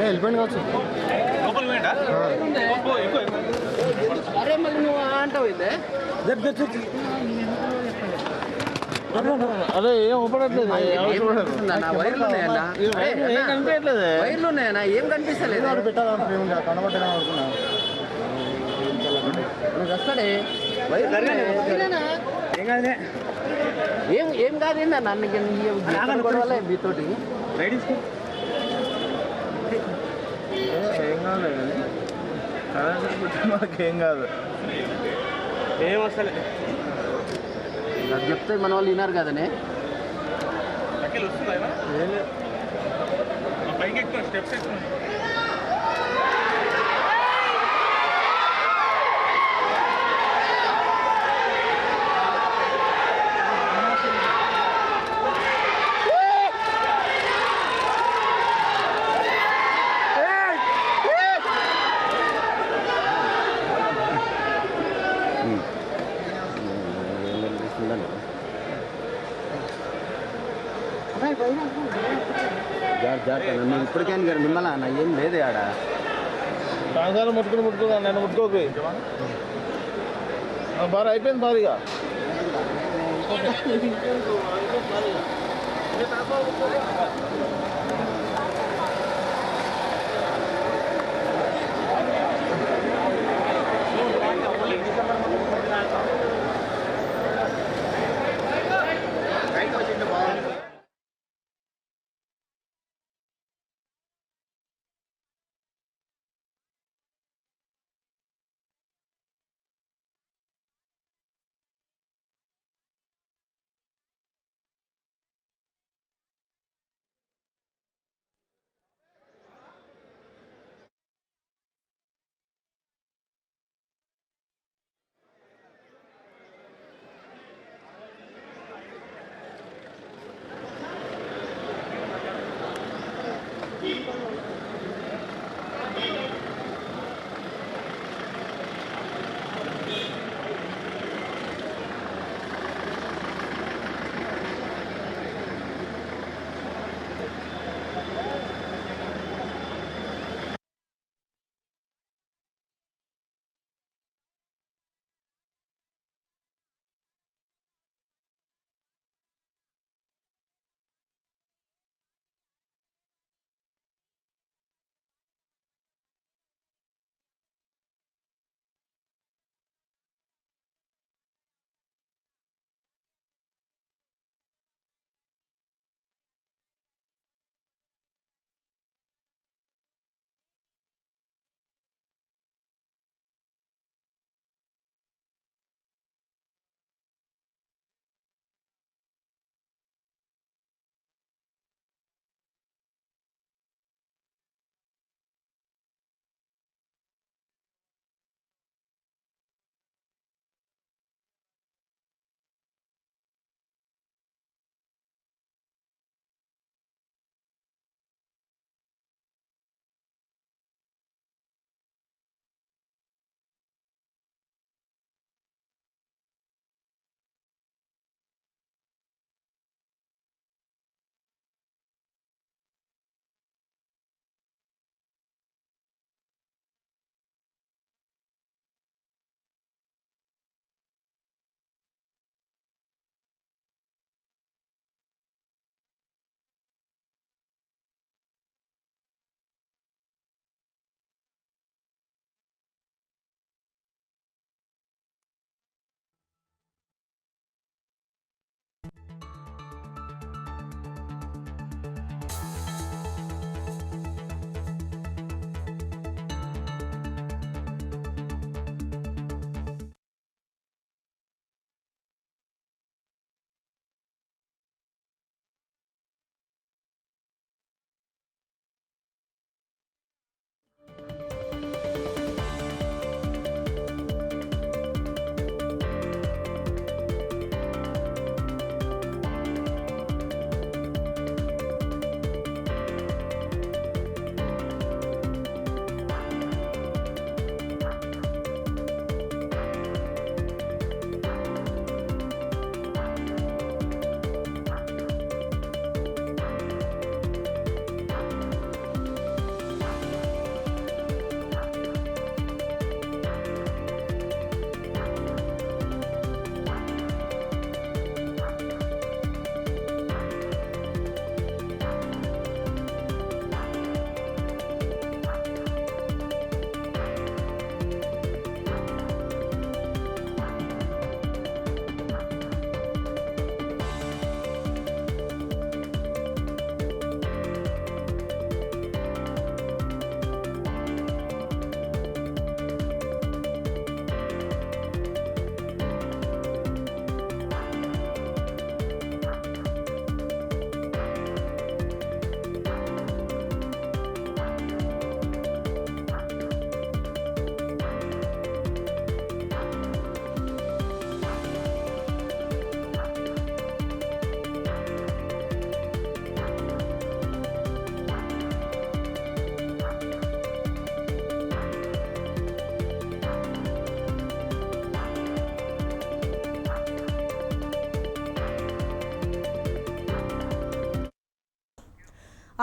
వెళ్ళిపోయింది కావచ్చు. అరే మళ్ళీ నువ్వు అంటావు ఇదే అదే ఏం ఉపడట్లేదు, వైర్లు ఉన్నాయన్నా, ఏం కనిపిస్తలేదు. కనబడ్డా వస్తాడే ఏం కాదేందా నన్ను గొడవలే మీతోటి. ఏం కాదు, మనకేం కాదు, ఏం వస్తలే. చెప్తే మన వాళ్ళు విన్నారు కదనే. పైకి ఎక్కువ స్టెప్స్ ఎక్కువ. నేను ఇప్పటికైనా మిమ్మల్ని అన్న ఏం లేదు ఆడ సాయంకాలం ముట్టుకుని నన్ను ముట్టుకోకు. బాగా అయిపోయింది భారీగా.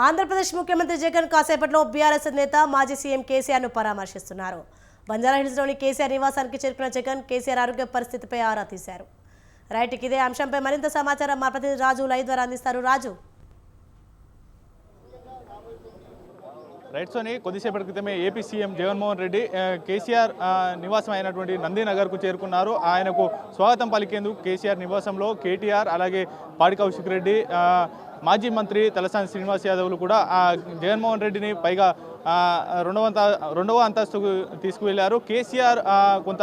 ఆంధ్రప్రదేశ్ ముఖ్యమంత్రి జగన్ కాసేపట్లో బీఆర్ఎస్ నేత మాజీ సీఎం కేసీఆర్ను పరామర్శిస్తున్నారు. బంజారాహిల్స్లోని కేసీఆర్ నివాసానికి చేరుకున్న జగన్ కేసీఆర్ ఆరోగ్య పరిస్థితిపై ఆరా తీశారు. రైట్, ఇదే అంశంపై మరింత సమాచారం మా ప్రతినిధి రాజు లైవ్ ద్వారా అందిస్తారు. రాజు, రైట్ సోని, కొద్దిసేపటి క్రితమే ఏపీ సీఎం జగన్మోహన్ రెడ్డి కేసీఆర్ నివాసం అయినటువంటి నందినగర్కు చేరుకున్నారు. ఆయనకు స్వాగతం పలికేందుకు కేసీఆర్ నివాసంలో కేటీఆర్, అలాగే పాడి కౌశిక్ రెడ్డి, మాజీ మంత్రి తలసాని శ్రీనివాస్ యాదవ్లు కూడా జగన్మోహన్ రెడ్డిని పైగా రెండవ అంతస్తుకు తీసుకువెళ్లారు. కేసీఆర్ కొంత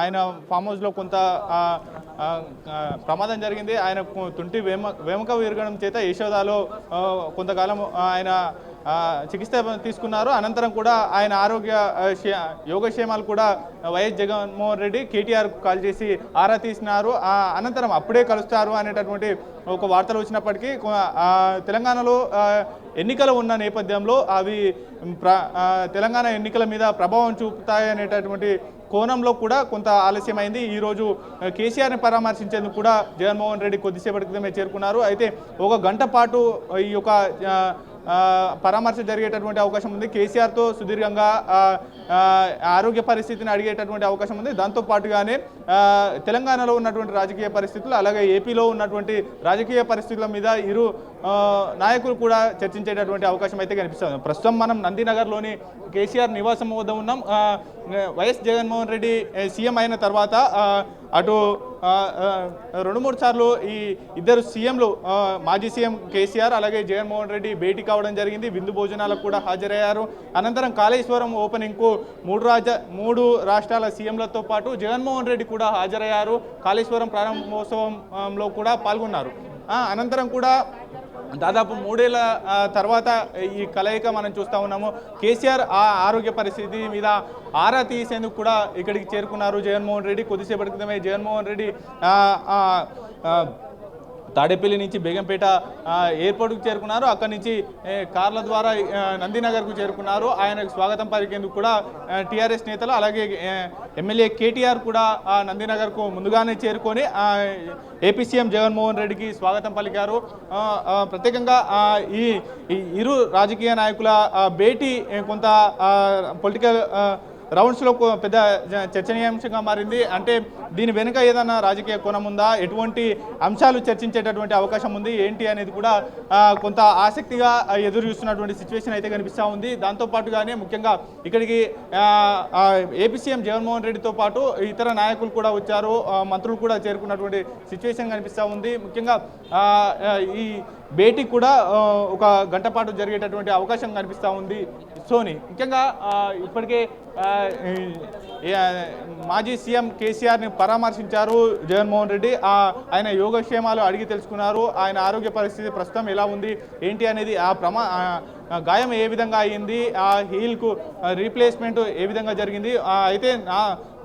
ఆయన ఫామ్ హౌస్లో కొంత ప్రమాదం జరిగింది. ఆయన తుంటి వెముక విరగడం చేత యశోదాలో కొంతకాలం ఆయన చికిత్స తీసుకున్నారు. అనంతరం కూడా ఆయన యోగక్షేమాలు కూడా వైఎస్ జగన్మోహన్ రెడ్డి కేటీఆర్ కాల్ చేసి ఆరా తీసినారు. అనంతరం అప్పుడే కలుస్తారు అనేటటువంటి ఒక వార్తలు వచ్చినప్పటికీ తెలంగాణలో ఎన్నికలు ఉన్న నేపథ్యంలో అవి తెలంగాణ ఎన్నికల మీద ప్రభావం చూపుతాయనేటటువంటి కోణంలో కూడా కొంత ఆలస్యమైంది. ఈరోజు కేసీఆర్ని పరామర్శించేందుకు కూడా జగన్మోహన్ రెడ్డి కొద్దిసేపటి క్రితమే చేరుకున్నారు. అయితే ఒక గంట పాటు ఈ యొక్క పరామర్శ జరిగేటటువంటి అవకాశం ఉంది. కేసీఆర్తో సుదీర్ఘంగా ఆరోగ్య పరిస్థితిని అడిగేటటువంటి అవకాశం ఉంది. దాంతోపాటుగానే తెలంగాణలో ఉన్నటువంటి రాజకీయ పరిస్థితులు, అలాగే ఏపీలో ఉన్నటువంటి రాజకీయ పరిస్థితుల మీద ఇరు నాయకులు కూడా చర్చించేటటువంటి అవకాశం అయితే కనిపిస్తుంది. ప్రస్తుతం మనం నందినగర్లోని కేసీఆర్ నివాసం వద్ద ఉన్నాం. వైఎస్ జగన్మోహన్ రెడ్డి సీఎం అయిన తర్వాత అటు 2-3 సార్లు ఈ ఇద్దరు సీఎంలు, మాజీ సీఎం కేసీఆర్ అలాగే జగన్మోహన్ రెడ్డి భేటీ కావడం జరిగింది. విందు భోజనాలకు కూడా హాజరయ్యారు. అనంతరం కాళేశ్వరం ఓపెనింగ్కు 3 రాష్ట్రాల సీఎంలతో పాటు జగన్మోహన్ రెడ్డి కూడా హాజరయ్యారు. కాళేశ్వరం ప్రారంభోత్సవంలో కూడా పాల్గొన్నారు. అనంతరం కూడా దాదాపు 3 ఏళ్ల తర్వాత ఈ కలయిక మనం చూస్తూ ఉన్నాము. కేసీఆర్ ఆరోగ్య పరిస్థితి మీద ఆరా తీసేందుకు కూడా ఇక్కడికి చేరుకున్నారు జగన్మోహన్ రెడ్డి. కొద్దిసేపటి క్రితమే జగన్మోహన్ రెడ్డి తాడేపల్లి నుంచి బేగంపేట ఎయిర్పోర్ట్కు చేరుకున్నారు. అక్కడి నుంచి కార్ల ద్వారా నందినగర్కు చేరుకున్నారు. ఆయనకు స్వాగతం పలికేందుకు కూడా టీఆర్ఎస్ నేతలు అలాగే ఎమ్మెల్యే కేటీఆర్ కూడా నందినగర్కు ముందుగానే చేరుకొని ఏపీ సీఎం జగన్మోహన్ రెడ్డికి స్వాగతం పలికారు. ప్రత్యేకంగా ఈ ఇరు రాజకీయ నాయకుల భేటీ కొంత పొలిటికల్ రౌండ్స్లో పెద్ద చర్చనీయాంశంగా మారింది. అంటే దీని వెనుక ఏదైనా రాజకీయ కోణం ఉందా, ఎటువంటి అంశాలు చర్చించేటటువంటి అవకాశం ఉంది ఏంటి అనేది కూడా కొంత ఆసక్తిగా ఎదురు చూస్తున్నటువంటి సిచ్యువేషన్ అయితే కనిపిస్తూ ఉంది. దాంతోపాటుగానే ముఖ్యంగా ఇక్కడికి ఏపీ సీఎం జగన్మోహన్ రెడ్డితో పాటు ఇతర నాయకులు కూడా వచ్చారు, మంత్రులు కూడా చేరుకున్నటువంటి సిచ్యువేషన్ కనిపిస్తూ ఉంది. ముఖ్యంగా ఈ భేటీ కూడా ఒక గంట పాటు జరిగేటటువంటి అవకాశం కనిపిస్తూ ఉంది. సోని, ముఖ్యంగా ఇప్పటికే మాజీ సీఎం కేసీఆర్ని పరామర్శించారు జగన్మోహన్ రెడ్డి. ఆయన యోగక్షేమాలు అడిగి తెలుసుకున్నారు. ఆయన ఆరోగ్య పరిస్థితి ప్రస్తుతం ఎలా ఉంది ఏంటి అనేది, గాయం ఏ విధంగా అయ్యింది, ఆ హీల్కు రీప్లేస్మెంట్ ఏ విధంగా జరిగింది. అయితే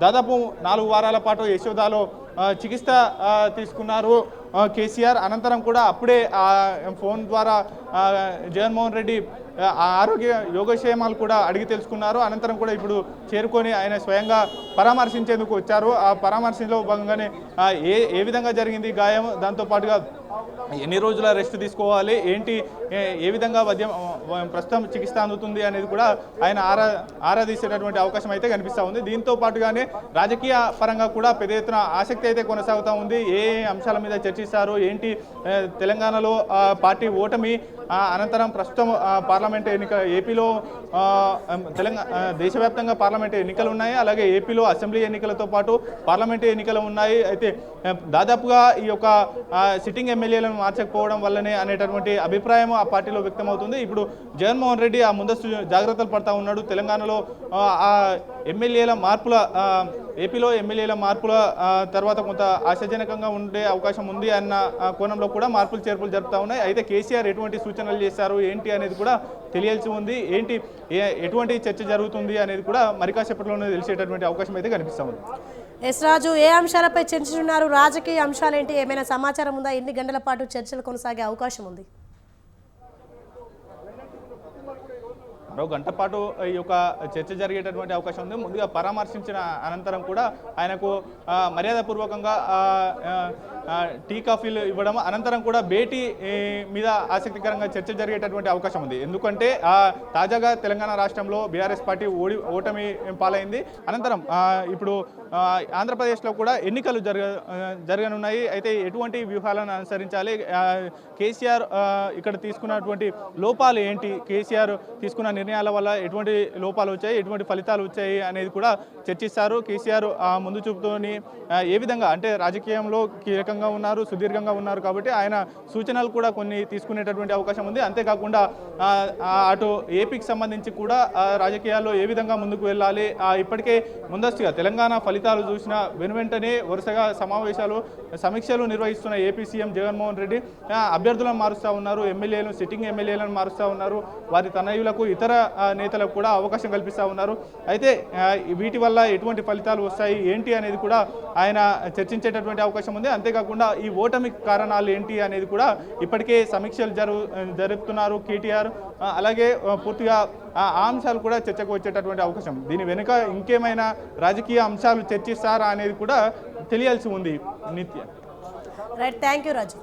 దాదాపు 4 వారాల పాటు యశోదాలో చికిత్స తీసుకున్నారు కేసీఆర్. అనంతరం కూడా అప్పుడే ఫోన్ ద్వారా జగన్మోహన్ రెడ్డి ఆరోగ్య యోగక్షేమాలు కూడా అడిగి తెలుసుకున్నారు. అనంతరం కూడా ఇప్పుడు చేరుకొని ఆయన స్వయంగా పరామర్శించేందుకు వచ్చారు. ఆ పరామర్శలో భాగంగానే ఏ విధంగా జరిగింది గాయం, దాంతోపాటుగా ఎన్ని రోజుల రెస్ట్ తీసుకోవాలి ఏంటి, ఏ విధంగా ప్రస్తుతం చికిత్స అందుతుంది అనేది కూడా ఆయన ఆరాధించేటటువంటి అవకాశం అయితే కనిపిస్తూ ఉంది. దీంతో పాటుగానే రాజకీయ పరంగా కూడా పెద్ద ఎత్తున ఆసక్తి అయితే కొనసాగుతూ ఉంది. ఏ అంశాల మీద చర్చిస్తారు ఏంటి, తెలంగాణలో పార్టీ ఓటమి అనంతరం ప్రస్తుతం పార్లమెంట్ ఏపీలో దేశవ్యాప్తంగా పార్లమెంట్ ఎన్నికలు ఉన్నాయి, అలాగే ఏపీలో అసెంబ్లీ ఎన్నికలతో పాటు పార్లమెంటు ఎన్నికలు ఉన్నాయి. అయితే దాదాపుగా ఈ యొక్క సిట్టింగ్ ఎమ్మెల్యేలను మార్చకపోవడం వల్లనే అనేటటువంటి అభిప్రాయం ఆ పార్టీలో వ్యక్తమవుతుంది. ఇప్పుడు జగన్మోహన్ రెడ్డి ముందస్తు జాగ్రత్తలు పడతా ఉన్నాడు. తెలంగాణలో ఎమ్మెల్యేల మార్పుల, ఏపీలో ఎమ్మెల్యేల మార్పుల తర్వాత కొంత ఆశాజనకంగా ఉండే అవకాశం ఉంది అన్న కోణంలో కూడా మార్పులు చేర్పులు జరుపుతూ ఉన్నాయి. అయితే కేసీఆర్ ఎటువంటి సూచనలు చేశారు ఏంటి అనేది కూడా తెలియాల్సి ఉంది. ఏంటి ఎటువంటి చర్చ జరుగుతుంది అనేది కూడా మరి కాసేపట్లోనే తెలిసేటటువంటి అవకాశం అయితే కనిపిస్తూ ఉంది. ఎస్ రాజు, ఏ అంశాలపై చర్చిస్తున్నారు? రాజకీయ అంశాలేంటి, ఏమైనా సమాచారం ఉందా? ఎన్ని గంటల పాటు చర్చలు కొనసాగే అవకాశం ఉంది? మరో గంట పాటు ఈ యొక్క చర్చ జరిగేటటువంటి అవకాశం ఉంది. ముందుగా పరామర్శించిన అనంతరం కూడా ఆయనకు మర్యాదపూర్వకంగా టీ కాఫీలు ఇవ్వడం, అనంతరం కూడా భేటీ మీద ఆసక్తికరంగా చర్చ జరిగేటటువంటి అవకాశం ఉంది. ఎందుకంటే తాజాగా తెలంగాణ రాష్ట్రంలో బీఆర్ఎస్ పార్టీ ఓటమి పాలైంది. అనంతరం ఇప్పుడు ఆంధ్రప్రదేశ్లో కూడా ఎన్నికలు జరగనున్నాయి. అయితే ఎటువంటి వ్యూహాలను అనుసరించాలి, కేసీఆర్ ఇక్కడ తీసుకున్నటువంటి లోపాలు ఏంటి, కేసీఆర్ తీసుకున్న నిర్ణయాల వల్ల ఎటువంటి లోపాలు వచ్చాయి, ఎటువంటి ఫలితాలు వచ్చాయి అనేది కూడా చర్చిస్తారు. కేసీఆర్ ముందు చూపుతోని ఏ విధంగా అంటే రాజకీయంలో కీలకంగా ఉన్నారు, సుదీర్ఘంగా ఉన్నారు కాబట్టి ఆయన సూచనలు కూడా కొన్ని తీసుకునేటటువంటి అవకాశం ఉంది. అంతేకాకుండా అటు ఏపీకి సంబంధించి కూడా రాజకీయాల్లో ఏ విధంగా ముందుకు వెళ్ళాలి, ఇప్పటికే ముందస్తుగా తెలంగాణ ఫలితాలు చూసిన వెనువెంటనే వరుసగా సమావేశాలు సమీక్షలు నిర్వహిస్తున్న ఏపీ సీఎం జగన్మోహన్ రెడ్డి అభ్యర్థులను మారుస్తూ ఉన్నారు, ఎమ్మెల్యేలను సిట్టింగ్ ఎమ్మెల్యేలను మారుస్తూ ఉన్నారు, వారి తనయులకు ఇతర నేతలకు కూడా అవకాశం కల్పిస్తూ ఉన్నారు. అయితే వీటి వల్ల ఎటువంటి ఫలితాలు వస్తాయి ఏంటి అనేది కూడా ఆయన చర్చించేటటువంటి అవకాశం ఉంది. అంతేకాకుండా ఈ ఓటమి కారణాలు ఏంటి అనేది కూడా ఇప్పటికే సమీక్షలు జరుపుతున్నారు కేటీఆర్. అలాగే పూర్తిగా ఆ అంశాలు కూడా చర్చకు వచ్చేటటువంటి అవకాశం, దీని వెనుక ఇంకేమైనా రాజకీయ అంశాలు చర్చిస్తారా అనేది కూడా తెలియాల్సి ఉంది. నిత్య రైట్, థ్యాంక్ యూ రాజు.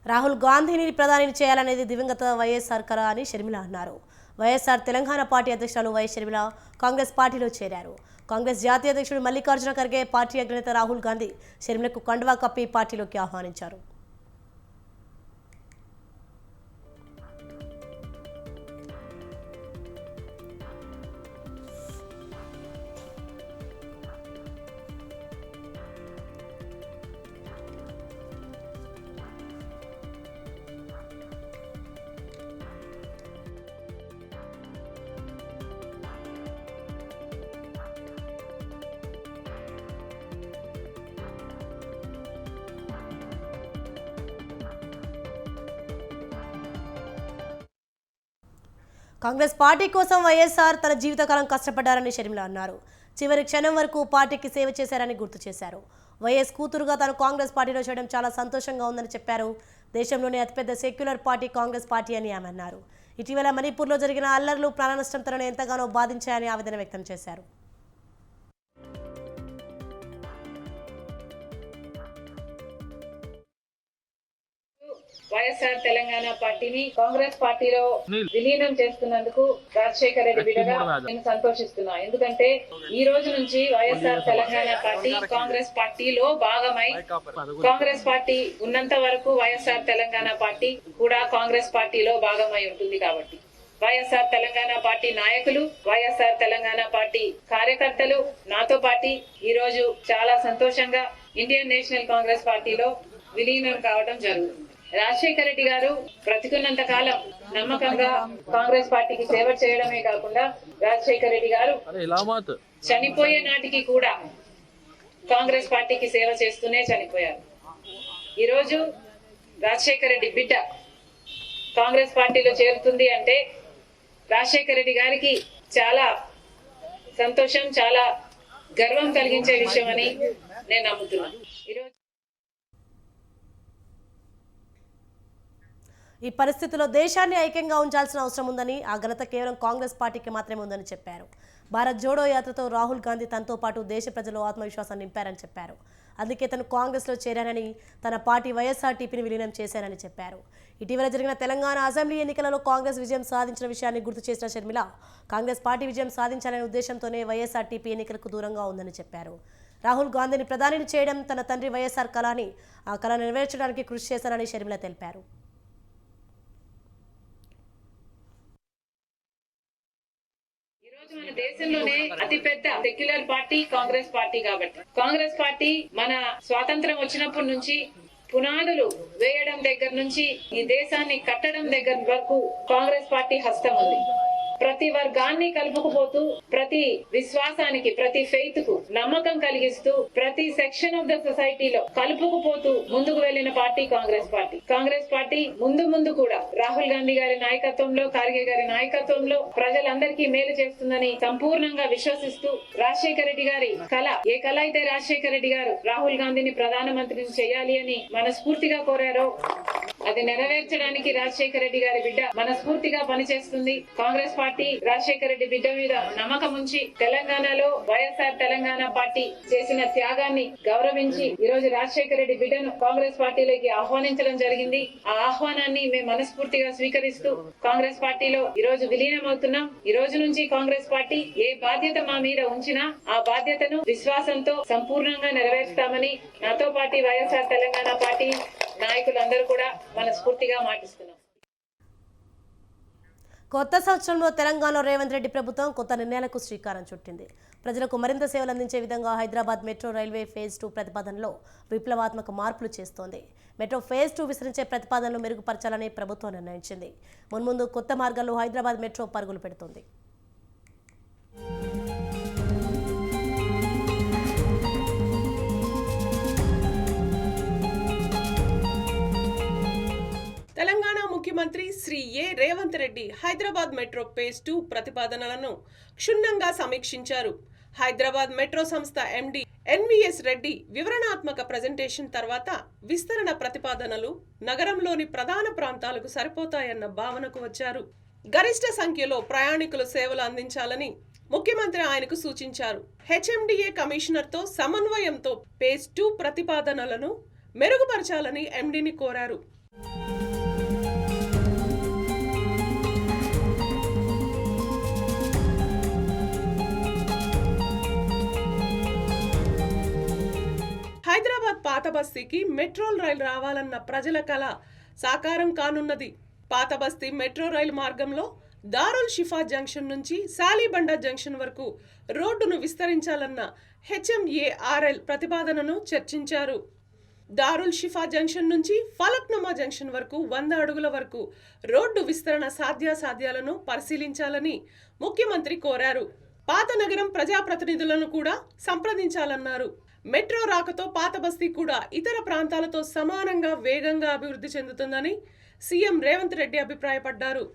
రాహుల్ గాంధీని ప్రధాని చేయాలనేది దివంగత వైఎస్ఆర్ కళ అని షర్మిల అన్నారు. వైఎస్ఆర్ తెలంగాణ పార్టీ అధ్యక్షురాలు వైఎస్ షర్మిల కాంగ్రెస్ పార్టీలో చేరారు. కాంగ్రెస్ జాతీయ అధ్యక్షుడు మల్లికార్జున ఖర్గే, పార్టీ అగ్రనేత రాహుల్ గాంధీ షర్మిలకు కండువా కప్పి పార్టీలోకి ఆహ్వానించారు. కాంగ్రెస్ పార్టీ కోసం వైఎస్ఆర్ తన జీవితకాలం కష్టపడ్డారని షర్మిల అన్నారు. చివరి క్షణం వరకు పార్టీకి సేవ చేశారని గుర్తు చేశారు. వైఎస్ కూతురుగా తాను కాంగ్రెస్ పార్టీలో చేయడం చాలా సంతోషంగా ఉందని చెప్పారు. దేశంలోనే అతిపెద్ద సెక్యులర్ పార్టీ కాంగ్రెస్ పార్టీ అని ఆమె అన్నారు. ఇటీవల మణిపూర్లో జరిగిన అల్లర్లు ప్రాణ నష్టం తనను ఎంతగానో బాధించాయని ఆవేదన వ్యక్తం చేశారు. వైఎస్ఆర్ తెలంగాణ పార్టీని కాంగ్రెస్ పార్టీలో విలీనం చేస్తున్నందుకు రాజశేఖర రెడ్డి బిడ్డగా నేను సంతోషిస్తున్నా. ఎందుకంటే ఈ రోజు నుంచి వైఎస్ఆర్ తెలంగాణ పార్టీ కాంగ్రెస్ పార్టీలో భాగమై, కాంగ్రెస్ పార్టీ ఉన్నంత వరకు వైఎస్ఆర్ తెలంగాణ పార్టీ కూడా కాంగ్రెస్ పార్టీలో భాగమై ఉంటుంది. కాబట్టి వైఎస్ఆర్ తెలంగాణ పార్టీ నాయకులు, వైఎస్ఆర్ తెలంగాణ పార్టీ కార్యకర్తలు నాతో పాటు ఈ రోజు చాలా సంతోషంగా ఇండియన్ నేషనల్ కాంగ్రెస్ పార్టీలో విలీనం కావడం జరుగుతుంది. రాజశేఖర రెడ్డి గారు బ్రతికున్నంత కాలం నమ్మకంగా కాంగ్రెస్ పార్టీకి సేవ చేయడమే కాకుండా రాజశేఖర రెడ్డి గారు చనిపోయే నాటికి కూడా కాంగ్రెస్ పార్టీకి సేవ చేస్తూనే చనిపోయారు. ఈరోజు రాజశేఖర రెడ్డి బిడ్డ కాంగ్రెస్ పార్టీలో చేరుతుంది అంటే రాజశేఖర రెడ్డి గారికి చాలా సంతోషం, చాలా గర్వం కలిగించే విషయం అని నేను నమ్ముతున్నాను. ఈరోజు ఈ పరిస్థితుల్లో దేశాన్ని ఐక్యంగా ఉంచాల్సిన అవసరం ఉందని, ఆ ఘనత కేవలం కాంగ్రెస్ పార్టీకి మాత్రమే ఉందని చెప్పారు. భారత్ జోడో యాత్రతో రాహుల్ గాంధీ తనతో పాటు దేశ ప్రజల్లో ఆత్మవిశ్వాసాన్ని నింపారని చెప్పారు. అందుకే తను కాంగ్రెస్లో చేరానని, తన పార్టీ వైఎస్ఆర్టీపీని విలీనం చేశారని చెప్పారు. ఇటీవల జరిగిన తెలంగాణ అసెంబ్లీ ఎన్నికలలో కాంగ్రెస్ విజయం సాధించిన విషయాన్ని గుర్తు చేసిన షర్మిల, కాంగ్రెస్ పార్టీ విజయం సాధించాలనే ఉద్దేశంతోనే వైఎస్ఆర్టీపీ ఎన్నికలకు దూరంగా ఉందని చెప్పారు. రాహుల్ గాంధీని ప్రధానిని చేయడం తన తండ్రి వైఎస్ఆర్ కళ అని, ఆ కళ నెరవేర్చడానికి కృషి చేశారని షర్మిల తెలిపారు. మన దేశంలోనే అతిపెద్ద సెక్యులర్ పార్టీ కాంగ్రెస్ పార్టీ కాబట్టి కాంగ్రెస్ పార్టీ మన స్వాతంత్రం వచ్చినప్పటి నుంచి పునాదులు వేయడం దగ్గర నుంచి ఈ దేశాన్ని కట్టడం దగ్గర వరకు కాంగ్రెస్ పార్టీ హస్తం ఉంది. ప్రతి వర్గాన్ని కలుపుకుపోతూ ప్రతి విశ్వాసానికి ప్రతి ఫెయిత్ కు నమ్మకం కలిగిస్తూ ప్రతి సెక్షన్ ఆఫ్ ద సొసైటీలో కలుపుకుపోతూ ముందుకు వెళ్లిన party Congress party. Congress party ముందు కూడా రాహుల్ గాంధీ గారి నాయకత్వంలో ఖార్గే గారి నాయకత్వంలో ప్రజలందరికీ మేలు చేస్తుందని సంపూర్ణంగా విశ్వసిస్తూ రాజశేఖర రెడ్డి గారి కళ ఏ కళ అయితే రాజశేఖర రెడ్డి గారు రాహుల్ గాంధీని ప్రధానమంత్రిని చేయాలి అని మనస్ఫూర్తిగా కోరారో అది నెరవేర్చడానికి రాజశేఖర రెడ్డి గారి బిడ్డ మనస్ఫూర్తిగా పనిచేస్తుంది. కాంగ్రెస్ పార్టీ రాజశేఖర రెడ్డి బిడ్డ మీద నమ్మకం ఉంచి తెలంగాణలో వైఎస్ఆర్ తెలంగాణ పార్టీ చేసిన త్యాగాన్ని గౌరవించి ఈ రోజు రాజశేఖర రెడ్డి బిడ్డను కాంగ్రెస్ పార్టీలోకి ఆహ్వానించడం జరిగింది. ఆ ఆహ్వానాన్ని మేము మనస్ఫూర్తిగా స్వీకరిస్తూ కాంగ్రెస్ పార్టీలో ఈ రోజు విలీనం అవుతున్నాం. ఈ రోజు నుంచి కాంగ్రెస్ పార్టీ ఏ బాధ్యత మా మీద ఉంచినా ఆ బాధ్యతను విశ్వాసంతో సంపూర్ణంగా నెరవేర్స్తామని నాతో పాటు వైఎస్ఆర్ తెలంగాణ పార్టీ నాయకులందరూ కూడా మనస్ఫూర్తిగా మాటిస్తున్నాం. కొత్త సంవత్సరంలో తెలంగాణలో రేవంత్ రెడ్డి ప్రభుత్వం కొత్త నిర్ణయాలకు శ్రీకారం చుట్టింది. ప్రజలకు మరింత సేవలు అందించే విధంగా హైదరాబాద్ మెట్రో రైల్వే ఫేజ్ 2 ప్రతిపాదనలో విప్లవాత్మక మార్పులు చేస్తోంది. మెట్రో ఫేజ్ 2 విస్తరించే ప్రతిపాదనలు మెరుగుపరచాలని ప్రభుత్వం నిర్ణయించింది. మున్ముందు కొత్త మార్గాల్లో హైదరాబాద్ మెట్రో పరుగులు పెడుతోంది. తెలంగాణ ముఖ్యమంత్రి శ్రీ ఏ రేవంత్ రెడ్డి హైదరాబాద్ మెట్రో ఫేజ్ 2 ప్రతిపాదనలను క్షుణ్ణంగా సమీక్షించారు. హైదరాబాద్ మెట్రో సంస్థ ఎండీ ఎన్వీఎస్ రెడ్డి వివరణాత్మక ప్రెజెంటేషన్ తర్వాత విస్తరణ ప్రతిపాదనలు నగరంలోని ప్రధాన ప్రాంతాలకు సరిపోతాయన్న భావనకు వచ్చారు. గరిష్ట సంఖ్యలో ప్రయాణికులు సేవలు అందించాలని ముఖ్యమంత్రి ఆయనకు సూచించారు. హెచ్ఎండిఏ కమిషనర్తో సమన్వయంతో ఫేజ్ 2 ప్రతిపాదనలను మెరుగుపరచాలని ఎండీని కోరారు. హైదరాబాద్ పాత బస్తీకి మెట్రో రైలు రావాలన్న ప్రజల కళ సాకారం కానున్నది. పాత బస్తీ మెట్రో రైలు మార్గంలో దారుల్ షిఫా జంక్షన్ నుంచి సాలీబండ జంక్షన్ వరకు రోడ్డును విస్తరించాలన్న హెచ్ఎంఏఆర్ఎల్ ప్రతిపాదనను చర్చించారు. దారుల్ షిఫా జంక్షన్ నుంచి ఫలక్నుమా జంక్షన్ వరకు 100 అడుగుల వరకు రోడ్డు విస్తరణ సాధ్యాసాధ్యాలను పరిశీలించాలని ముఖ్యమంత్రి కోరారు. పాత నగరం ప్రజాప్రతినిధులను కూడా సంప్రదించాలన్నారు. మెట్రో రాకతో పాత బస్తీ కూడా ఇతర ప్రాంతాలతో సమానంగా వేగంగా అభివృద్ధి చెందుతుందని సీఎం రేవంత్ రెడ్డి అభిప్రాయపడ్డారు.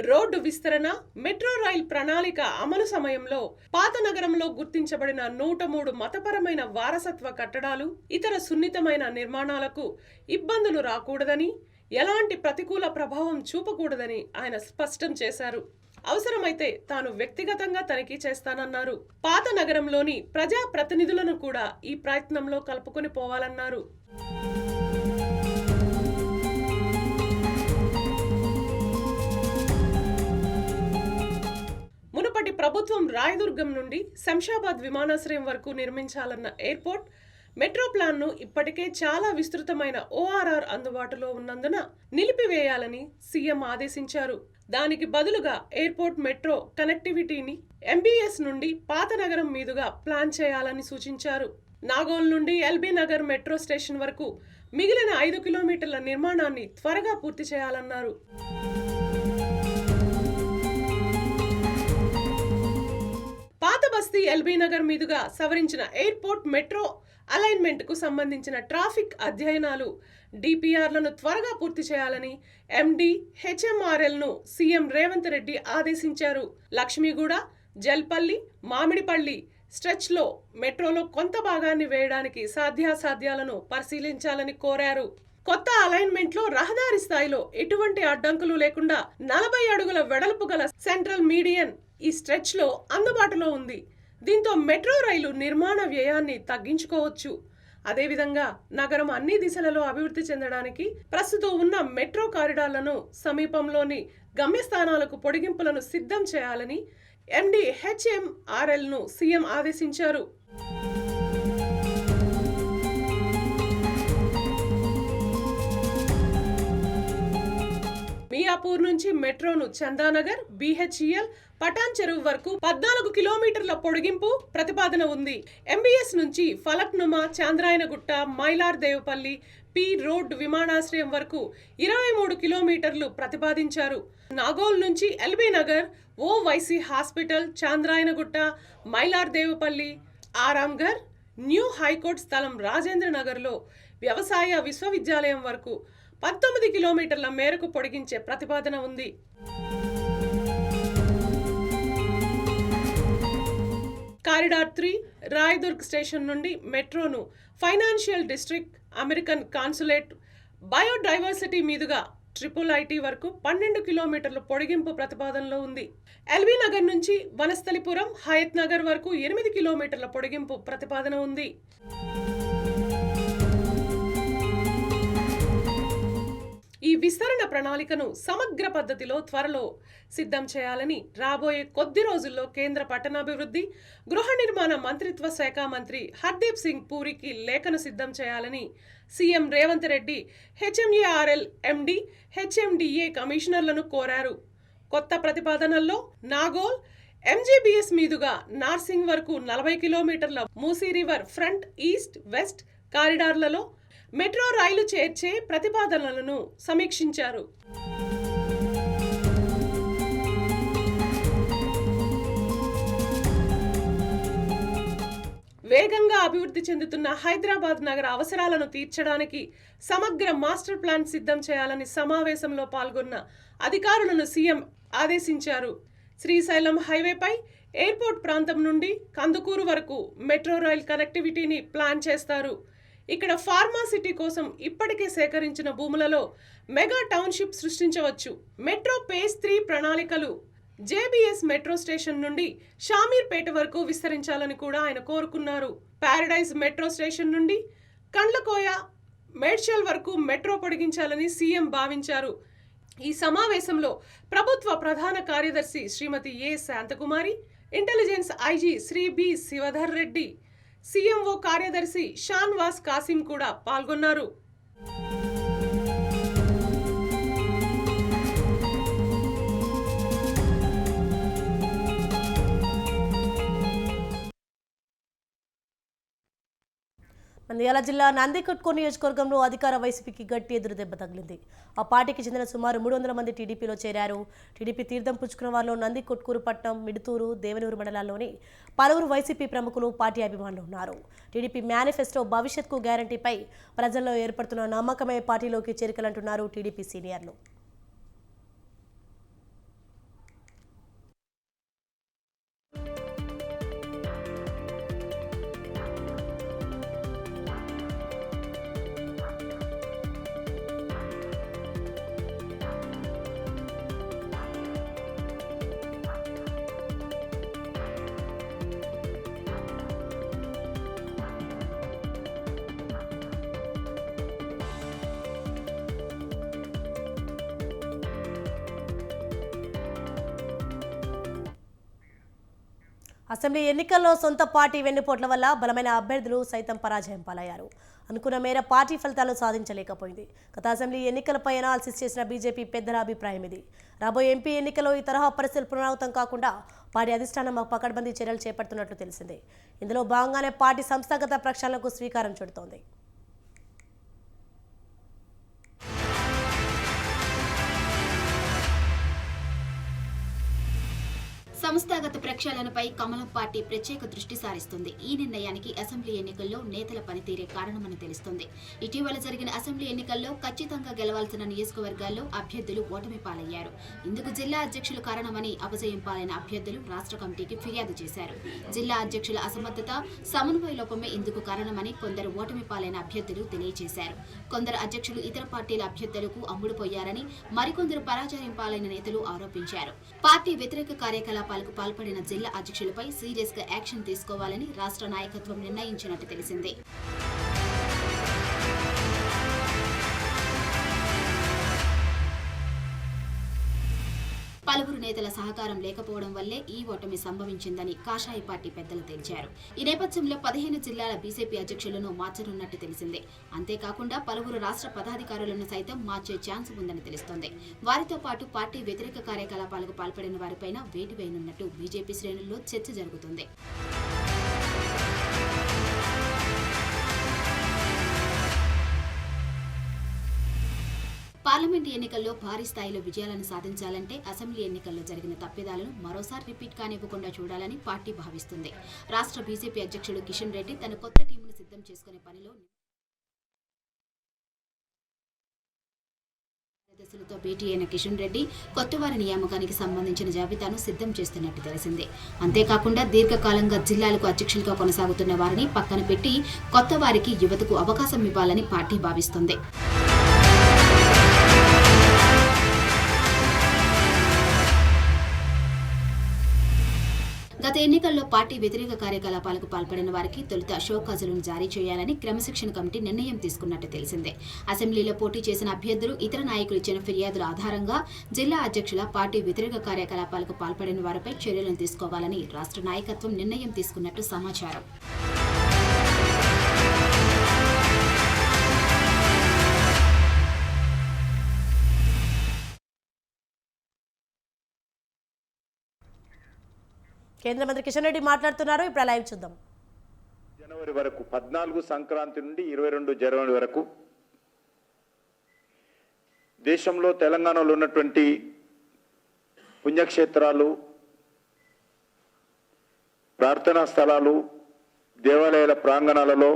రోడ్డు విస్తరణ, మెట్రో రైల్ ప్రణాళిక అమలు సమయంలో పాత నగరంలో గుర్తించబడిన 103 మతపరమైన వారసత్వ కట్టడాలు, ఇతర సున్నితమైన నిర్మాణాలకు ఇబ్బందులు రాకూడదని, ఎలాంటి ప్రతికూల ప్రభావం చూపకూడదని ఆయన స్పష్టం చేశారు. అవసరమైతే తాను వ్యక్తిగతంగా తనిఖీ చేస్తానన్నారు. పాత నగరంలోని ప్రజా ప్రతినిధులను కూడా ఈ ప్రయత్నంలో కలుపుకొని పోవాలన్నారు. మునుపటి ప్రభుత్వం రాయదుర్గం నుండి శంషాబాద్ విమానాశ్రయం వరకు నిర్మించాలన్న ఎయిర్పోర్ట్ మెట్రో ప్లాన్ను ఇప్పటికే చాలా విస్తృతమైన ఓఆర్ఆర్ అందుబాటులో ఉన్నందున నిలిపివేయాలని సీఎం ఆదేశించారు. దానికి బదులుగా ఎయిర్పోర్ట్ మెట్రో కనెక్టివిటీని ఎంబీఎస్ నుండి పాత నగరం మీదుగా ప్లాన్ చేయాలని సూచించారు. నాగోల్ నుండి ఎల్బీ నగర్ మెట్రో స్టేషన్ వరకు మిగిలిన 5 కిలోమీటర్ల నిర్మాణాన్ని త్వరగా పూర్తి చేయాలన్నారు. పాత బస్తీ ఎల్బీ నగర్ మీదుగా సవరించిన ఎయిర్పోర్ట్ మెట్రో అలైన్మెంట్ కు సంబంధించిన ట్రాఫిక్ అధ్యయనాలు, డిపిఆర్లను త్వరగా పూర్తి చేయాలని ఎండి హెచ్ఎంఆర్ఎల్ ను సీఎం రేవంత్ రెడ్డి ఆదేశించారు. లక్ష్మీగూడ, జల్పల్లి, మామిడిపల్లి స్ట్రెచ్ లో మెట్రోలో కొంత భాగాన్ని వేయడానికి సాధ్యాసాధ్యాలను పరిశీలించాలని కోరారు. కొత్త అలైన్మెంట్ లో రహదారి స్థాయిలో ఎటువంటి అడ్డంకులు లేకుండా 40 అడుగుల వెడల్పు గల సెంట్రల్ మీడియన్ ఈ స్ట్రెచ్ లో అందుబాటులో ఉంది. దీంతో మెట్రో రైలు నిర్మాణ వ్యయాన్ని తగ్గించుకోవచ్చు. అదేవిధంగా నగరం అన్ని దిశలలో అభివృద్ధి చెందడానికి ప్రస్తుతం ఉన్న మెట్రో కారిడార్లను సమీపంలోని గమ్యస్థానాలకు పొడిగింపులను సిద్ధం చేయాలని ఎండి హెచ్ఎంఆర్ఎల్ ను సీఎం ఆదేశించారు. మియాపూర్ నుంచి మెట్రోను చందానగర్, BHEL, పటాన్ చెరువు వరకు 14 కిలోమీటర్ల పొడిగింపు ప్రతిపాదన ఉంది. MBS నుంచి ఫలక్నుమా, చాంద్రాయనగుట్ట, మైలార్ దేవపల్లి, P రోడ్ విమానాశ్రయం వరకు 23 కిలోమీటర్లు ప్రతిపాదించారు. నాగోల్ నుంచి LB Nagar, OYC hospital, Chandrayangutta, Mylar Devpally, Aramghar, new high court స్థలం రాజేంద్ర నగర్లో వ్యవసాయ విశ్వవిద్యాలయం వరకు 19 కిలోమీటర్ల మేరకు పొడిగించే ప్రతిపాదన ఉంది. కారిడార్ 3 రాయదుర్గ్ స్టేషన్ నుండి మెట్రోను financial district, American consulate, biodiversity మీదుగా IIIT వరకు 12 కిలోమీటర్ల పొడిగింపు ప్రతిపాదనలో ఉంది. LB నగర్ నుంచి వనస్థలిపురం, హయత్ నగర్ వరకు 8 కిలోమీటర్ల పొడిగింపు ప్రతిపాదన ఉంది. ఈ విస్తరణ ప్రణాళికను సమగ్ర పద్ధతిలో త్వరలో సిద్ధం చేయాలని రాబోయే కొద్ది రోజుల్లో కేంద్ర పట్టణాభివృద్ధి, గృహ నిర్మాణ మంత్రిత్వ శాఖ మంత్రి హర్దీప్ సింగ్ పూరికి లేఖను సిద్ధం చేయాలని CM Revanth Reddy HMARL MD, HMDA కమిషనర్లను కోరారు. కొత్త ప్రతిపాదనల్లో నాగోల్, MGBS మీదుగా నార్సింగ్ వరకు 40 కిలోమీటర్ల Musi river front, east, west కారిడార్లలో మెట్రో రైలు చేర్చే ప్రతిపాదనలను సమీక్షించారు. వేగంగా అభివృద్ధి చెందుతున్న హైదరాబాద్ నగర అవసరాలను తీర్చడానికి సమగ్ర మాస్టర్ ప్లాన్ సిద్ధం చేయాలని సమావేశంలో పాల్గొన్న అధికారులను సీఎం ఆదేశించారు. శ్రీశైలం హైవేపై ఎయిర్పోర్ట్ ప్రాంతం నుండి కందుకూరు వరకు మెట్రో రైల్ కనెక్టివిటీని ప్లాన్ చేస్తారు. ఇక్కడ ఫార్మా సిటీ కోసం ఇప్పటికే సేకరించిన భూములలో మెగా టౌన్షిప్ సృష్టించవచ్చు. మెట్రో ఫేజ్ 3 ప్రణాళికలు JBS మెట్రో స్టేషన్ నుండి షామీర్పేట వరకు విస్తరించాలని కూడా ఆయన కోరుకున్నారు. ప్యారడైజ్ మెట్రో స్టేషన్ నుండి కండ్లకోయ, మేడ్చల్ వరకు మెట్రో పొడిగించాలని సీఎం భావించారు. ఈ సమావేశంలో ప్రభుత్వ ప్రధాన కార్యదర్శి Shrimati A. Shanthakumari, intelligence IG Shri B. Sivadhar Reddy, CMO కార్యదర్శి షాన్వాస్ కాసిం కూడా పాల్గొన్నారు. నంద్యాల జిల్లా నందికొట్కూరు నియోజకవర్గంలో అధికార వైసీపీకి గట్టి ఎదురు దెబ్బ తగిలింది. ఆ పార్టీకి చెందిన సుమారు 300 మంది టీడీపీలో చేరారు. టీడీపీ తీర్థం పుచ్చుకున్న వారిలో నందికొట్కూరు పట్నం, మిడుతూరు, దేవనూరు మండలాల్లోని పలువురు వైసీపీ ప్రముఖులు, పార్టీ అభిమానులు ఉన్నారు. టీడీపీ మేనిఫెస్టో భవిష్యత్కు గ్యారంటీపై ప్రజల్లో ఏర్పడుతున్న నమ్మకమే పార్టీలోకి చేరికలంటున్నారు టీడీపీ సీనియర్లు. అసెంబ్లీ ఎన్నికల్లో సొంత పార్టీ వెన్నుపోట్ల వల్ల బలమైన అభ్యర్థులు సైతం పరాజయం పాలయ్యారు. అనుకున్న మేర పార్టీ ఫలితాలు సాధించలేకపోయింది. గత అసెంబ్లీ ఎన్నికలపై అనాలిసిస్ చేసిన బీజేపీ పెద్దల అభిప్రాయం ఇది. రాబోయే ఎంపీ ఎన్నికల్లో ఈ తరహా పరిస్థితులు పునరావృతం కాకుండా పార్టీ అధిష్టానం పకడ్బందీ చర్యలు చేపడుతున్నట్లు తెలిసిందే. ఇందులో భాగంగానే పార్టీ సంస్థాగత ప్రక్షాళనకు శ్రీకారం చుడుతోంది. సంస్థాగత ప్రక్షాళనపై కమలం పార్టీ ప్రత్యేక దృష్టి సారిస్తుంది. ఈ నిర్ణయానికి అసెంబ్లీ ఎన్నికల్లో నేతల పనితీరే కారణమని తెలుస్తోంది. ఇటీవల జరిగిన అసెంబ్లీ ఎన్నికల్లో ఖచ్చితంగా గెలవాల్సిన నియోజకవర్గాల్లో అభ్యర్థులు ఓటమి పాలయ్యారు. ఇందుకు జిల్లా అధ్యక్షులు కారణమని అపజయం పాలైన అభ్యర్థులు రాష్ట్ర కమిటీకి ఫిర్యాదు చేశారు. జిల్లా అధ్యక్షుల అసమర్థత, సమన్వయ లోపమే ఇందుకు కారణమని కొందరు ఓటమి పాలైన అభ్యర్థులు తెలియజేశారు. కొందరు అధ్యక్షులు ఇతర పార్టీల అభ్యర్థులకు అమ్ముడుపోయారని, మరికొందరు పరాజయం పాలైన నేతలు ఆరోపించారు. పార్టీ వ్యతిరేక కార్యకలాపాలకు పాల్పడిన జిల్లా అధ్యక్షులపై సీరియస్ గా యాక్షన్ తీసుకోవాలని రాష్ట్ర నాయకత్వం నిర్ణయించినట్టు తెలిసింది. పలువురు నేతల సహకారం లేకపోవడం వల్లే ఈ ఓటమి సంభవించిందని కాషాయ పార్టీ పెద్దలు తెలిపారు. ఈ నేపథ్యంలో 15 జిల్లాల బీజేపీ అధ్యక్షులను మార్చనున్నట్టు తెలిసింది. అంతేకాకుండా పలువురు రాష్ట్ర పదాధికారులను సైతం మార్చే ఛాన్స్ ఉందని తెలుస్తోంది. వారితో పాటు పార్టీ వ్యతిరేక కార్యకలాపాలకు పాల్పడిన వారిపైన వేటు వేయనున్నట్టు బీజేపీ శ్రేణుల్లో చర్చ జరుగుతుంది. పార్లమెంట్ ఎన్నికల్లో భారీ స్థాయిలో విజయాలను సాధించాలంటే అసెంబ్లీ ఎన్నికల్లో జరిగిన తప్పిదాలను మరోసారి రిపీట్ కానివ్వకుండా చూడాలని పార్టీ భావిస్తుంది. రాష్ట్ర బీజేపీ అధ్యక్షుడు కిషన్ రెడ్డి తన కొత్త టీమును సిద్ధం చేసుకునే పనిలో కార్యదర్శులతో భేటీ అయిన కిషన్ రెడ్డి కొత్తవారి నియామకానికి సంబంధించిన జాబితాను సిద్ధం చేస్తున్నట్టు తెలిసింది. అంతేకాకుండా దీర్ఘకాలంగా జిల్లాలకు అధ్యక్షులుగా కొనసాగుతున్న వారిని పక్కన పెట్టి కొత్త వారికి యువతకు అవకాశం ఇవ్వాలని పార్టీ భావిస్తుంది. గత ఎన్నికల్లో పార్టీ వ్యతిరేక కార్యకలాపాలకు పాల్పడిన వారికి తొలుత షోకాజులను జారీ చేయాలని క్రమశిక్షణ కమిటీ నిర్ణయం తీసుకున్నట్టు తెలిసిందే. అసెంబ్లీలో పోటీ చేసిన అభ్యర్థులు ఇతర నాయకులు ఇచ్చిన ఫిర్యాదుల ఆధారంగా జిల్లా అధ్యక్షుల పార్టీ వ్యతిరేక కార్యకలాపాలకు పాల్పడిన వారిపై చర్యలను తీసుకోవాలని రాష్ట్ర నాయకత్వం నిర్ణయం తీసుకున్నట్టు సమాచారం. కేంద్ర మంత్రి కిషన్ రెడ్డి మాట్లాడుతున్నారు. ఇప్పుడు లైవ్ చూద్దాం. జనవరి వరకు 14 సంక్రాంతి నుండి 22 జనవరి వరకు దేశంలో తెలంగాణలో ఉన్నటువంటి పుణ్యక్షేత్రాలు, ప్రార్థనా స్థలాలు, దేవాలయాల ప్రాంగణాలలో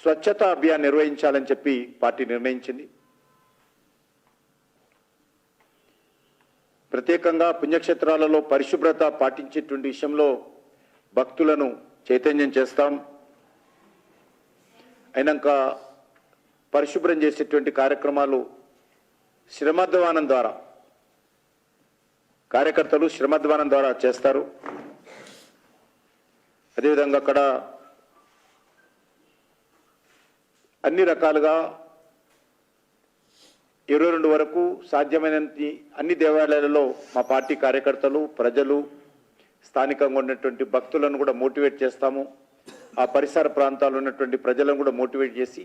స్వచ్ఛతా అభియాన్ నిర్వహించాలని చెప్పి పార్టీ నిర్ణయించింది. ప్రత్యేకంగా పుణ్యక్షేత్రాలలో పరిశుభ్రత పాటించేటువంటి విషయంలో భక్తులను చైతన్యం చేస్తాం. అయినాక పరిశుభ్రం చేసేటువంటి కార్యక్రమాలు శ్రమధ్వానం ద్వారా, కార్యకర్తలు శ్రమధ్వానం ద్వారా చేస్తారు. అదేవిధంగా అక్కడ అన్ని రకాలుగా 22 వరకు సాధ్యమైనంత అన్ని దేవాలయాలలో మా పార్టీ కార్యకర్తలు, ప్రజలు, స్థానికంగా ఉన్నటువంటి భక్తులను కూడా మోటివేట్ చేస్తాము. ఆ పరిసర ప్రాంతాల్లో ఉన్నటువంటి ప్రజలను కూడా మోటివేట్ చేసి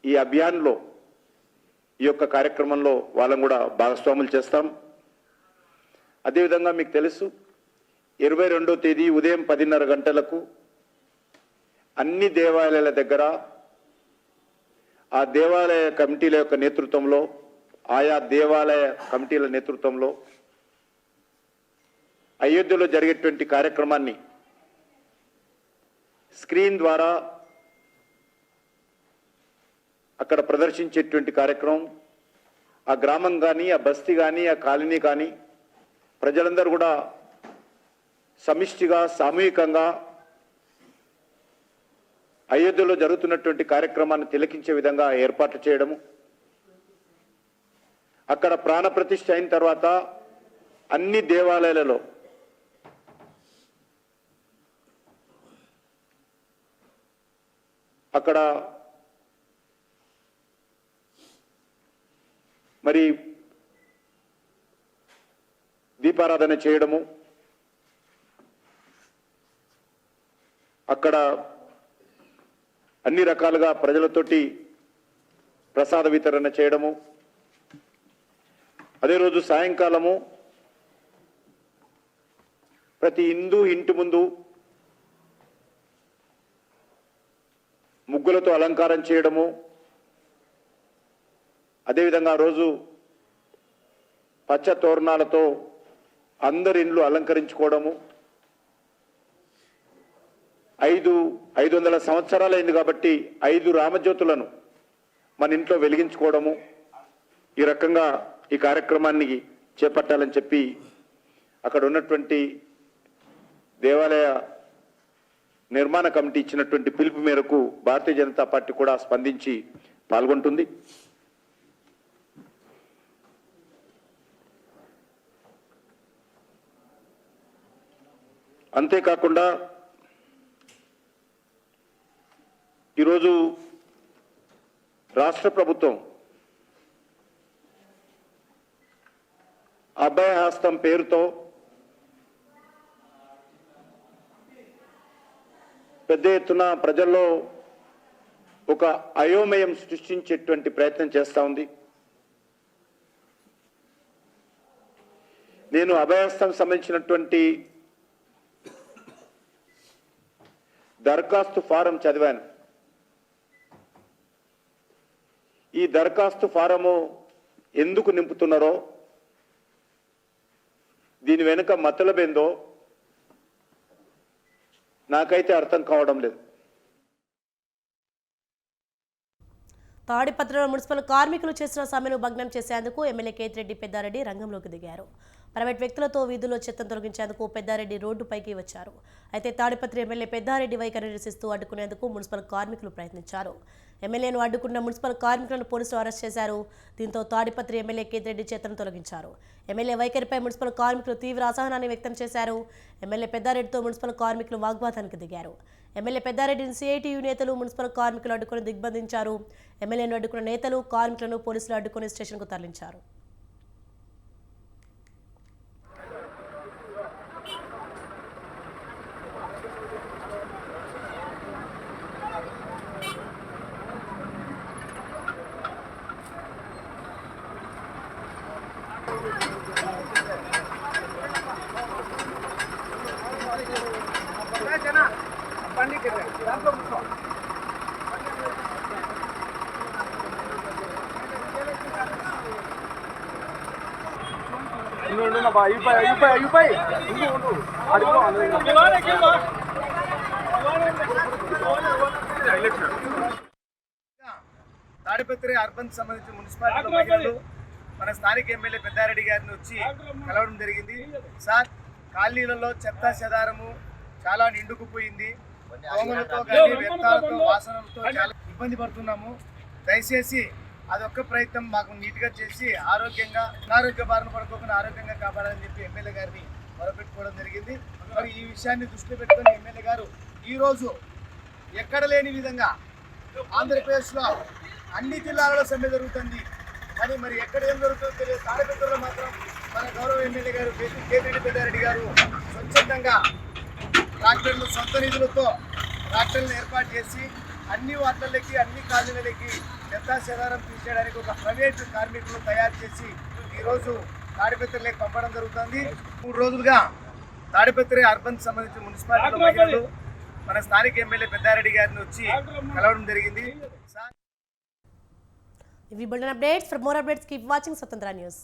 ఈ అభియాన్లో, ఈ యొక్క కార్యక్రమంలో వాళ్ళని కూడా భాగస్వాములు చేస్తాం. అదేవిధంగా మీకు తెలుసు, 22వ తేదీ ఉదయం 10:30 గంటలకు అన్ని దేవాలయాల దగ్గర ఆ దేవాలయ కమిటీల యొక్క నేతృత్వంలో, ఆయా దేవాలయ కమిటీల నేతృత్వంలో అయోధ్యలో జరిగేటువంటి కార్యక్రమాన్ని స్క్రీన్ ద్వారా అక్కడ ప్రదర్శించేటువంటి కార్యక్రమం, ఆ గ్రామం కానీ, ఆ బస్తీ కానీ, ఆ కాలనీ కానీ ప్రజలందరూ కూడా సమిష్టిగా, సామూహికంగా అయోధ్యలో జరుగుతున్నటువంటి కార్యక్రమాన్ని తిలకించే విధంగా ఏర్పాట్లు చేయడము, అక్కడ ప్రాణప్రతిష్ఠ అయిన తర్వాత అన్ని దేవాలయాలలో అక్కడ మరి దీపారాధన చేయడము, అక్కడ అన్ని రకాలుగా ప్రజలతోటి ప్రసాద వితరణ చేయడము, అదే రోజు సాయంకాలము ప్రతి హిందూ ఇంటి ముందు ముగ్గులతో అలంకారం చేయడము, అదేవిధంగా ఆ రోజు పచ్చ తోరణాలతో అందరి ఇండ్లు అలంకరించుకోవడము. 500 సంవత్సరాలైంది కాబట్టి 5 రామజ్యోతులను మన ఇంట్లో వెలిగించుకోవడము, ఈ రకంగా ఈ కార్యక్రమాన్ని చేపట్టాలని చెప్పి అక్కడ ఉన్నటువంటి దేవాలయ నిర్మాణ కమిటీ ఇచ్చినటువంటి పిలుపు మేరకు భారతీయ జనతా పార్టీ కూడా స్పందించి పాల్గొంటుంది. అంతేకాకుండా ఈరోజు రాష్ట్ర ప్రభుత్వం అభయహస్తం పేరుతో పెద్ద ఎత్తున ప్రజల్లో ఒక అయోమయం సృష్టించేటువంటి ప్రయత్నం చేస్తూ ఉంది. నేను అభయహస్తం సంబంధించినటువంటి దరఖాస్తు ఫారం చదివాను. ఈ దరఖాస్తు ఫారము ఎందుకు నింపుతున్నారో, దీని వెనుక మతలబేందో నాకైతే అర్థం కావడం లేదు. తాడిపత్రిలో మున్సిపల్ కార్మికులు చేసిన సమ్మెను భగ్నం చేసేందుకు ఎమ్మెల్యే కేతిరెడ్డి పెద్దారెడ్డి రంగంలోకి దిగారు. ప్రైవేట్ వ్యక్తులతో వీధుల్లో చెత్తను తొలగించేందుకు పెద్దారెడ్డి రోడ్డుపైకి వచ్చారు. అయితే తాడిపత్రి ఎమ్మెల్యే పెద్దారెడ్డి వైఖరి నిరసిస్తూ అడ్డుకునేందుకు మున్సిపల్ కార్మికులు ప్రయత్నించారు. ఎమ్మెల్యేను అడ్డుకున్న మున్సిపల్ కార్మికులను పోలీసులు అరెస్ట్ చేశారు. దీంతో తాడిపత్రి ఎమ్మెల్యే కేతిరెడ్డి చెత్తను తొలగించారు. ఎమ్మెల్యే వైఖరిపై మున్సిపల్ కార్మికులు తీవ్ర అసహనాన్ని వ్యక్తం చేశారు. ఎమ్మెల్యే పెద్దారెడ్డితో మున్సిపల్ కార్మికులు వాగ్వాదానికి దిగారు. ఎమ్మెల్యే పెద్దారెడ్డిని సిఐటియు నేతలు మున్సిపల్ కార్మికులు అడ్డుకుని దిగ్బంధించారు. ఎమ్మెల్యేను అడ్డుకున్న నేతలు కార్మికులను పోలీసులు అడ్డుకుని స్టేషన్కు తరలించారు. తాడిపత్రి అర్బన్ సంబంధించిన మున్సిపాలిటీ మహిళలు మన స్థానిక ఎమ్మెల్యే పెద్దారెడ్డి గారిని వచ్చి కలవడం జరిగింది. సార్, కాలనీలలో చెత్త చెదారము చాలా నిండుకుపోయింది. దోమలతో కానీ వ్యర్థాలతో వాసనలతో చాలా ఇబ్బంది పడుతున్నాము. దయచేసి అదొక్క ప్రయత్నం మాకు నీట్గా చేసి అనారోగ్య బారిన పడుకోకుండా ఆరోగ్యంగా కాపాడాలని చెప్పి ఎమ్మెల్యే గారిని మొరపెట్టుకోవడం జరిగింది. మరి ఈ విషయాన్ని దృష్టిలో పెట్టుకొని ఎమ్మెల్యే గారు ఈరోజు ఎక్కడ లేని విధంగా ఆంధ్రప్రదేశ్లో అన్ని జిల్లాలలో సమ్మె జరుగుతుంది. కానీ మరి ఎక్కడ ఏం జరుగుతుందో తెలియదు. తాడిపత్రిలో మాత్రం మన గౌరవ ఎమ్మెల్యే గారు కేతిరెడ్డి పెద్దారెడ్డి గారు స్వచ్ఛందంగా ట్రాక్టర్లు సొంత నిధులతో ట్రాక్టర్లను ఏర్పాటు చేసి అన్ని వార్డులకి అన్ని కాలనీలకి చెత్తా చెదారం తీసేయడానికి ఒక ప్రైవేట్ కార్మికులను తయారు చేసి ఈరోజు తాడిపత్రిలోకి పంపడం జరుగుతుంది. 3 రోజులుగా తాడిపత్రి అర్బన్ సంబంధించిన మున్సిపాలిటీ మహిళలు మన స్థానిక ఎమ్మెల్యే పెద్దారెడ్డి గారిని వచ్చి కలవడం జరిగింది. ఇవి bulletin updates. For more updates keep watching స్వతంత్ర న్యూస్.